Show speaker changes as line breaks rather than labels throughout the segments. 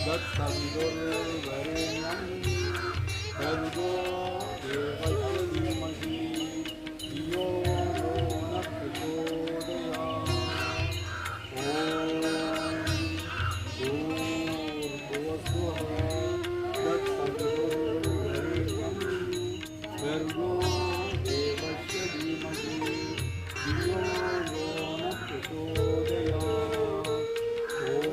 दत्तविदुर्वरेण्यं भर्गो देवस्य धीमहि धियो यो नः प्रचोदयात्। भर्गो देवस्य धीमहि धियो यो नः प्रचोदयात्। ॐ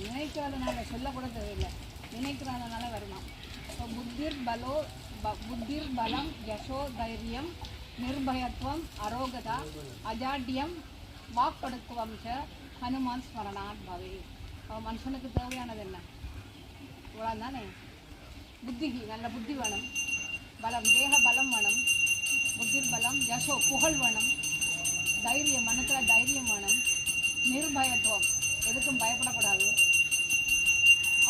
நினைக்கிறதுனால சொல்லக்கூட தேவையில்லை, நினைக்கிறதுனால வருமா. ஸோ புத்திர் பலம் யசோ தைரியம் நிர்பயத்துவம் அரோகதா அஜாட்யம் வாக்கடுக்குவம் ச ஹனுமான் ஸ்மரணான் பவே. மனுஷனுக்கு தேவையானது என்ன? இவ்வளோ தானே. புத்திக்கு நல்ல புத்தி வேணும், பலம் தேக பலம் வேணும், புத்திர் பலம் யசோ புகழ் வேணும், தைரியம் மனத்தில் தைரியம் வேணும், நிர்பயத்துவம் எதுக்கும் பயப்படக்கூடாது,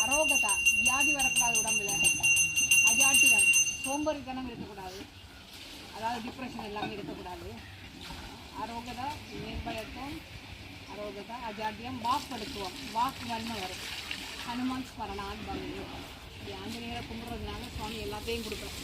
அரோகதா வியாதி வரக்கூடாது உடம்புல, அஜாட்டியம் சோம்பேறித்தனம் இருக்கக்கூடாது, அதாவது டிப்ரெஷன் எல்லாமே இருக்கக்கூடாது, அரோகதா நிர்பயத்துவம் அரோகதா அஜாட்டியம் வாக்கெடுக்குவோம் வாக்கு வன்மை வரும். ஹனுமான் ஸ்மரணான் பங்கு ஆஞ்சநேயரை கும்பிட்றதுனால சுவாமி எல்லாத்தையும் கொடுக்குறோம்.